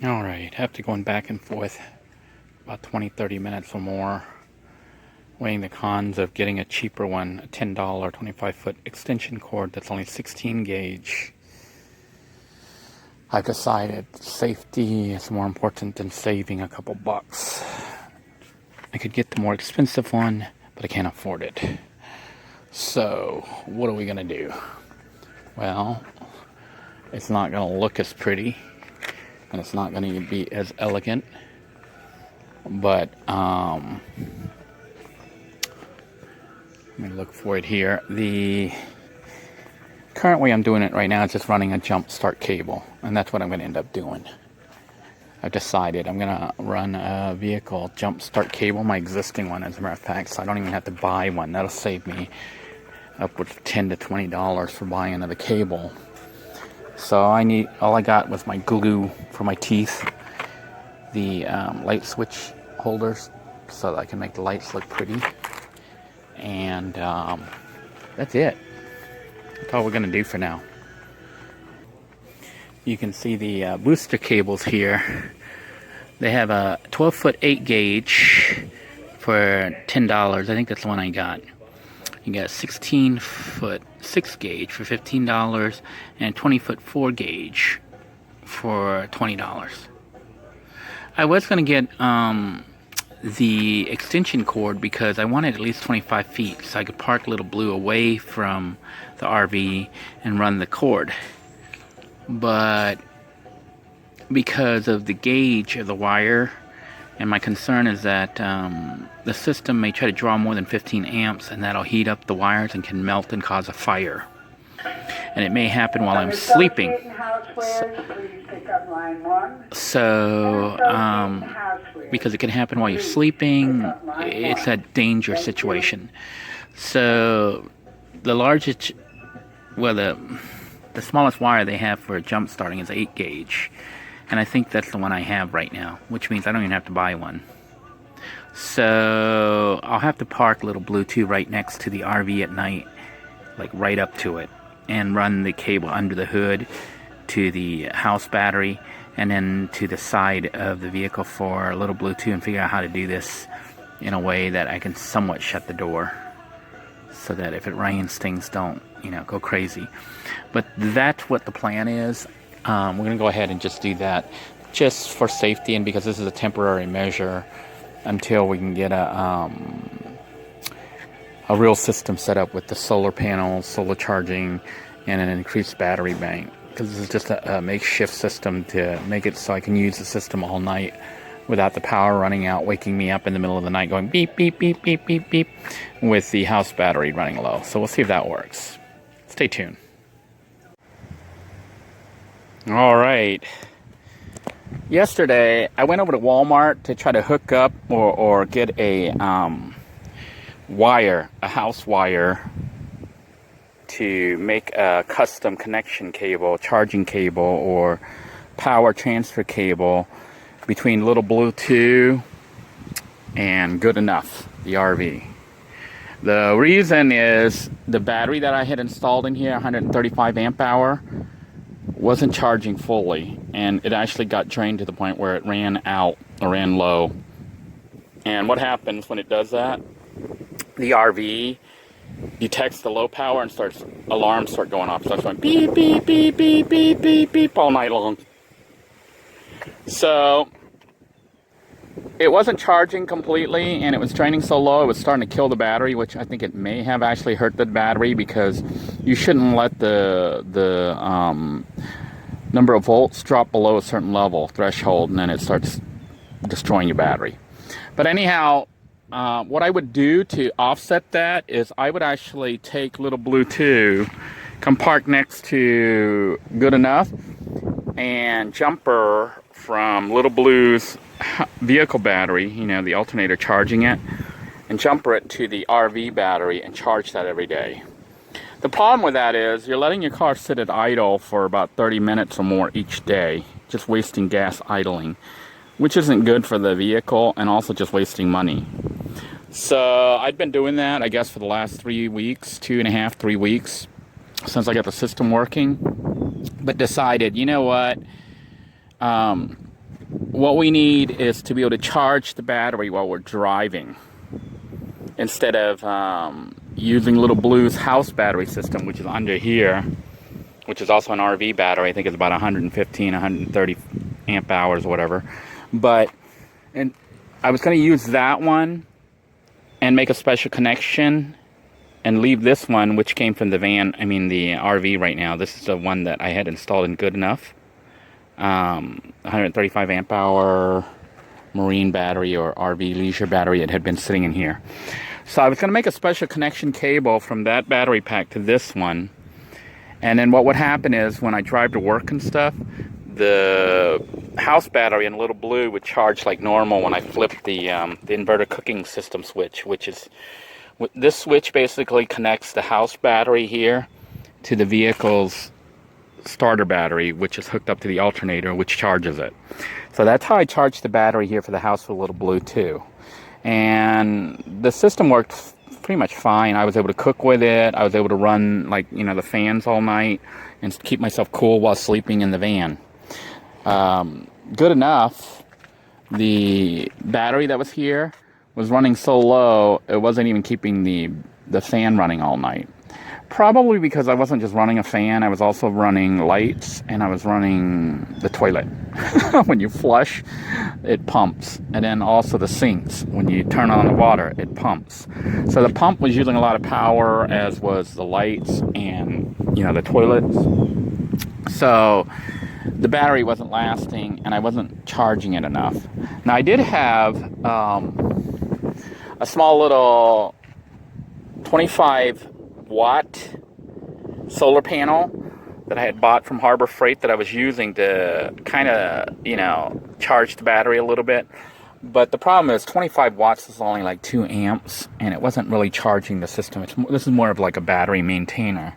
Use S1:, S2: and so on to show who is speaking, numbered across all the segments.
S1: Alright, after going back and forth about 20-30 minutes or more, weighing the cons of getting a cheaper one, a $10 25-foot extension cord that's only 16 gauge, I've decided safety is more important than saving a couple bucks. I could get the more expensive one, but I can't afford it. So, what are we gonna do? Well, it's not gonna look as pretty, and it's not gonna be as elegant, but let me look for it here. The current way I'm doing it right now is just running a jump start cable, and that's what I'm going to end up doing. I've decided I'm going to run a vehicle jump start cable, my existing one as a matter of fact, so I don't even have to buy one. That'll save me upwards of $10 to $20 for buying another cable. So all I got was my glue for my teeth, the light switch holders so that I can make the lights look pretty, and that's it. That's all we're going to do for now. You can see the booster cables here. They have a 12-foot 8 gauge for $10. I think that's the one I got. You got 16-foot 6 gauge for $15 and 20-foot 4 gauge for $20. I was going to get the extension cord because I wanted at least 25 feet so I could park Little Blue away from the RV and run the cord. But because of the gauge of the wire, and my concern is that the system may try to draw more than 15 amps, and that'll heat up the wires and can melt and cause a fire. And it may happen while I'm sleeping. Because it can happen while you're sleeping, it's a dangerous situation. So the largest, well, the smallest wire they have for jump starting is 8 gauge. And I think that's the one I have right now, which means I don't even have to buy one. So I'll have to park Little Bluetooth right next to the RV at night, like right up to it, and run the cable under the hood to the house battery and then to the side of the vehicle for a Little Bluetooth, and figure out how to do this in a way that I can somewhat shut the door so that if it rains, things don't, go crazy. But that's what the plan is. We're going to go ahead and just do that just for safety, and because this is a temporary measure until we can get a real system set up with the solar panels, solar charging, and an increased battery bank. Because this is just a makeshift system to make it so I can use the system all night without the power running out, waking me up in the middle of the night going beep, beep, beep, beep, beep, beep, with the house battery running low. So we'll see if that works. Stay tuned. All right. Yesterday, I went over to Walmart to try to hook up or get a house wire, to make a custom connection cable, charging cable, or power transfer cable between Little Bluetooth and Good Enough, the RV. The reason is the battery that I had installed in here, 135 amp hour, wasn't charging fully, and it actually got drained to the point where it ran out or ran low. And what happens when it does that? The RV detects the low power and alarms start going off. It starts going beep, beep, beep, beep, beep, beep, beep all night long. So it wasn't charging completely, and it was draining so low it was starting to kill the battery, which I think it may have actually hurt the battery, because you shouldn't let the number of volts drop below a certain level threshold, and then it starts destroying your battery. But anyhow, what I would do to offset that is I would actually take Little Bluetooth, come park next to Good Enough, and jumper from Little Blue's vehicle battery, the alternator charging it, and jumper it to the RV battery and charge that every day. The problem with that is you're letting your car sit at idle for about 30 minutes or more each day, just wasting gas idling, which isn't good for the vehicle, and also just wasting money. So I've been doing that, I guess, for the last 3 weeks, 2.5, 3 weeks, since I got the system working, but decided, you know what, what we need is to be able to charge the battery while we're driving, instead of using Little Blue's house battery system, which is under here, which is also an RV battery. I think it's about 115, 130 amp hours or whatever. But and I was going to use that one and make a special connection and leave this one, which came from the van, I mean the RV right now. This is the one that I had installed in Good Enough. 135 amp hour marine battery or RV leisure battery. It had been sitting in here. So I was going to make a special connection cable from that battery pack to this one. And then what would happen is when I drive to work and stuff, the house battery in Little Blue would charge like normal when I flipped the inverter cooking system switch, which is, this switch basically connects the house battery here to the vehicle's starter battery, which is hooked up to the alternator, which charges it. So that's how I charged the battery here for the house with Little Blue too. And the system worked pretty much fine. I was able to cook with it. I was able to run, like, you know, the fans all night and keep myself cool while sleeping in the van. Good enough. The battery that was here was running so low, it wasn't even keeping the fan running all night. Probably because I wasn't just running a fan, I was also running lights, and I was running the toilet. When you flush, it pumps. And then also the sinks. When you turn on the water, it pumps. So the pump was using a lot of power, as was the lights and, you know, the toilets. So the battery wasn't lasting, and I wasn't charging it enough. Now I did have a small little 25 watt solar panel that I had bought from Harbor Freight that I was using to kind of, you know, charge the battery a little bit. But the problem is 25 watts is only like 2 amps, and it wasn't really charging the system. This is more of like a battery maintainer.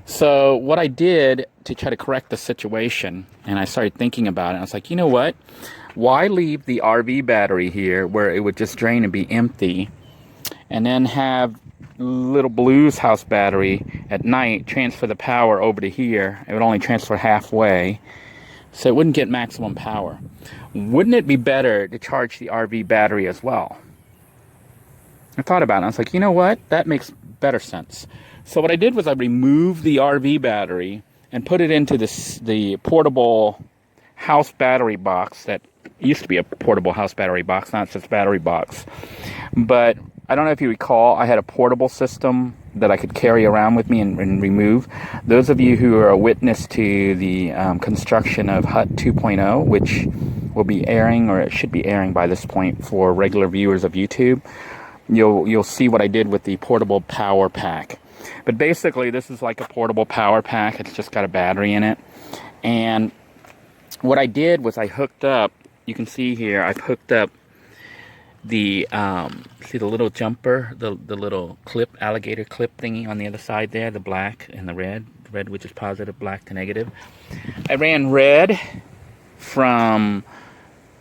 S1: So what I did to try to correct the situation, and I started thinking about it, I was like, you know what? Why leave the RV battery here where it would just drain and be empty, and then have Little Blue's house battery at night transfer the power over to here? It would only transfer halfway, so it wouldn't get maximum power. Wouldn't it be better to charge the RV battery as well? I thought about it. I was like, you know what? That makes better sense. So what I did was I removed the RV battery and put it into the portable house battery box that used to be a portable house battery box, not just battery box. But I don't know if you recall, I had a portable system that I could carry around with me and remove. Those of you who are a witness to the construction of Hut 2.0, which will be airing, or it should be airing by this point for regular viewers of YouTube, you'll see what I did with the portable power pack. But basically, this is like a portable power pack. It's just got a battery in it. And what I did was I hooked up, you can see here, I've hooked up the, see the little jumper, the little clip, alligator clip thingy on the other side there, the black and the red which is positive, black to negative. I ran red from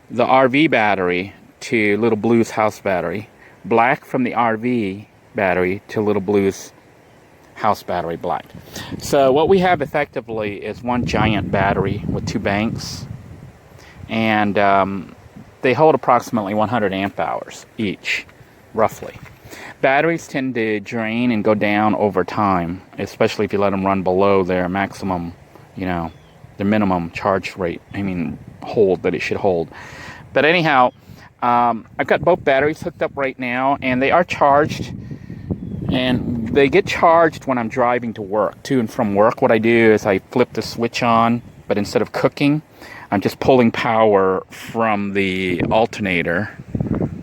S1: the RV battery to Little Blue's house battery, black from the RV battery to Little Blue's house battery, black. So what we have effectively is one giant battery with 2 banks, and they hold approximately 100 amp hours each, roughly. Batteries tend to drain and go down over time, especially if you let them run below their maximum, you know, their minimum charge rate, hold that it should hold. But anyhow, I've got both batteries hooked up right now, and they are charged, and they get charged when I'm driving to work, to and from work. What I do is I flip the switch on, but instead of cooking, I'm just pulling power from the alternator,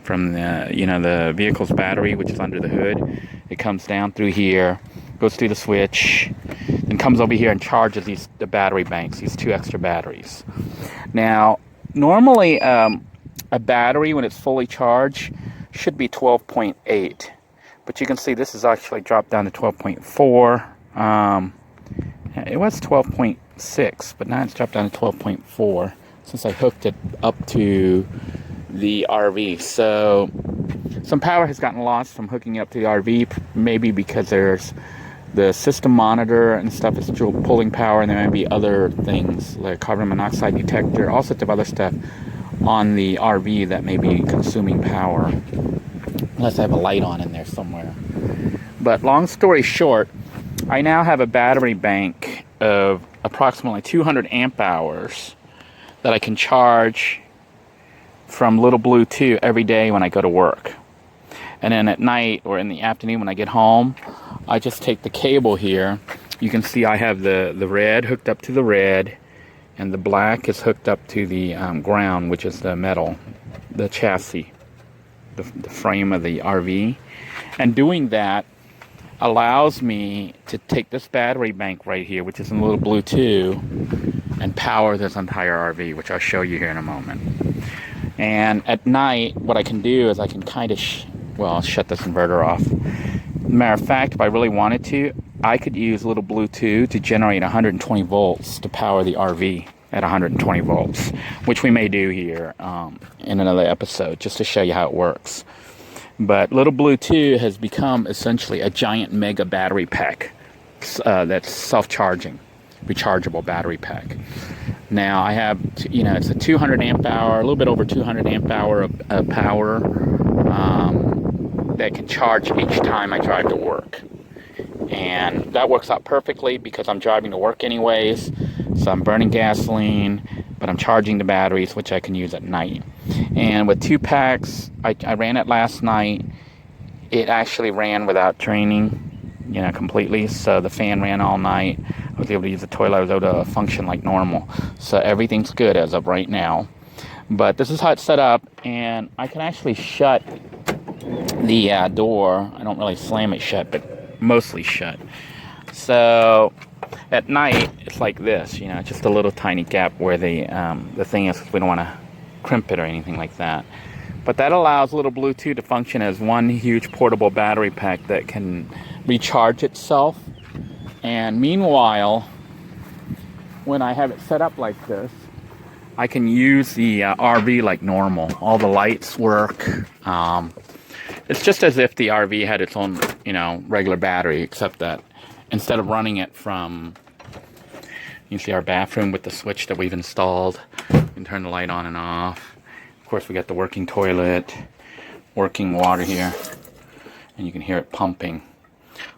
S1: from the, the vehicle's battery, which is under the hood. It comes down through here, goes through the switch, then comes over here and charges the battery banks, these 2 extra batteries. Now, normally a battery, when it's fully charged, should be 12.8. But you can see this is actually dropped down to 12.4. It was 12.6, but now it's dropped down to 12.4 since I hooked it up to the RV. So some power has gotten lost from hooking up to the RV, maybe because there's the system monitor and stuff is still pulling power, and there may be other things like carbon monoxide detector, all sorts of other stuff on the RV that may be consuming power, unless I have a light on in there somewhere. But long story short, I now have a battery bank of approximately 200 amp hours that I can charge from Little Blue 2 every day when I go to work. And then at night or in the afternoon when I get home, I just take the cable here. You can see I have the red hooked up to the red, and the black is hooked up to the ground, which is the metal, the chassis, the frame of the RV. And doing that allows me to take this battery bank right here, which is in Little Blue 2, and power this entire RV, which I'll show you here in a moment. And at night, what I can do is I can kind of, I'll shut this inverter off. Matter of fact, if I really wanted to, I could use Little Blue 2 to generate 120 volts to power the RV at 120 volts, which we may do here in another episode, just to show you how it works. But Little Blue 2 has become essentially a giant mega battery pack that's self-charging, rechargeable battery pack. Now I have, it's a 200 amp hour, a little bit over 200 amp hour of power that can charge each time I drive to work. And that works out perfectly because I'm driving to work anyways, so I'm burning gasoline, but I'm charging the batteries, which I can use at night. And with 2 packs, I ran it last night. It actually ran without draining, completely. So the fan ran all night. I was able to use the toilet. I was able to function like normal. So everything's good as of right now. But this is how it's set up, and I can actually shut the door. I don't really slam it shut, but mostly shut. So at night, it's like this, just a little tiny gap where the thing is. We don't want to crimp it or anything like that. But that allows Little Blue 2 to function as one huge portable battery pack that can recharge itself. And meanwhile, when I have it set up like this, I can use the RV like normal. All the lights work. It's just as if the RV had its own, regular battery, except that instead of running it from, you see our bathroom with the switch that we've installed. You can turn the light on and off. Of course, we got the working toilet, working water here, and you can hear it pumping.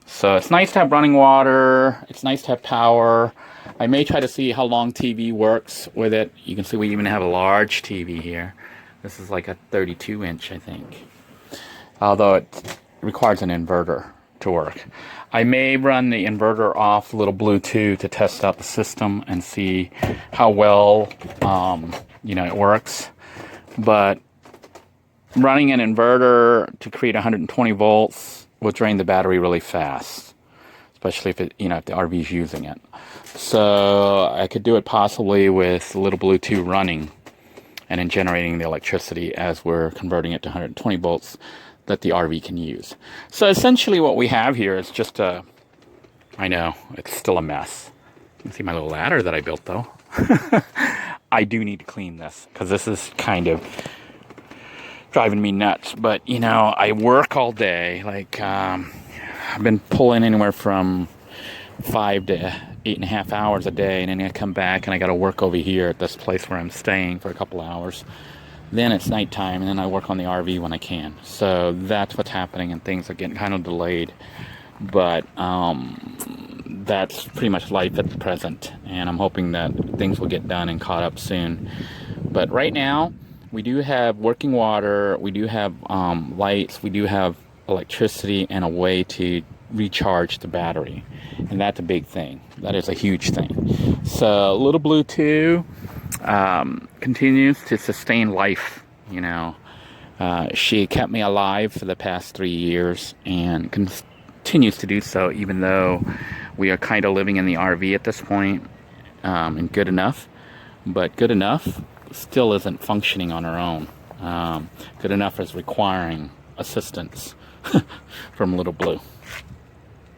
S1: So it's nice to have running water. It's nice to have power. I may try to see how long TV works with it. You can see we even have a large TV here. This is like a 32-inch, I think. Although it requires an inverter to work. I may run the inverter off Little Blue 2 to test out the system and see how well, it works. But running an inverter to create 120 volts will drain the battery really fast, especially if the RV is using it. So I could do it possibly with Little Blue 2 running and then generating the electricity as we're converting it to 120 volts that the RV can use. So essentially what we have here is just I know, it's still a mess. You can see my little ladder that I built though. I do need to clean this because this is kind of driving me nuts. But, I work all day. Like, I've been pulling anywhere from 5 to 8.5 hours a day. And then I come back and I got to work over here at this place where I'm staying for a couple hours. Then it's nighttime, and then I work on the RV when I can. So that's what's happening, and things are getting kind of delayed. But that's pretty much life at the present, and I'm hoping that things will get done and caught up soon. But right now, we do have working water, we do have lights, we do have electricity, and a way to recharge the battery. And that's a big thing. That is a huge thing. So Little Blue 2 continues to sustain life. She kept me alive for the past 3 years and continues to do so, even though we are kind of living in the RV at this point, and good enough. But good enough still isn't functioning on her own. Good enough is requiring assistance from Little Blue.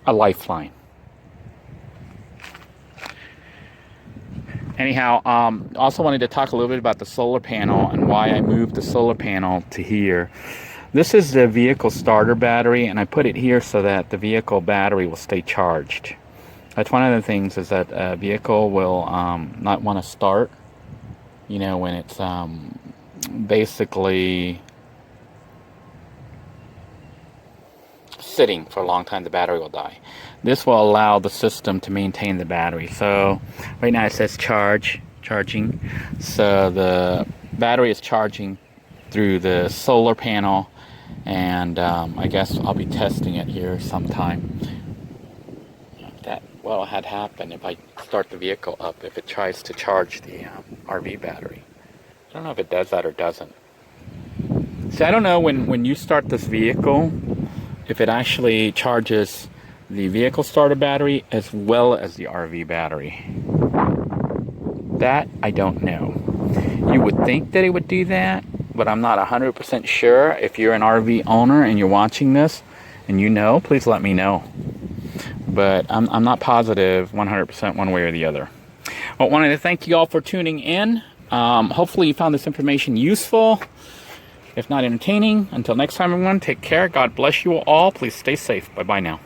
S1: A lifeline. Anyhow, also wanted to talk a little bit about the solar panel and why I moved the solar panel to here. This is the vehicle starter battery, and I put it here so that the vehicle battery will stay charged. That's one of the things, is that a vehicle will not want to start, when it's basically sitting for a long time, the battery will die. This will allow the system to maintain the battery. So right now it says charging. So the battery is charging through the solar panel, and I guess I'll be testing it here sometime. That well had happened if I start the vehicle up, if it tries to charge the RV battery. I don't know if it does that or doesn't. See, I don't know when you start this vehicle if it actually charges the vehicle starter battery as well as the RV battery. That I don't know. You would think that it would do that, but I'm not 100% sure. If you're an RV owner and you're watching this and you know, please let me know. But I'm not positive 100% one way or the other. Well, I wanted to thank you all for tuning in. Hopefully you found this information useful, if not entertaining. Until next time, everyone, take care. God bless you all. Please stay safe. Bye-bye now.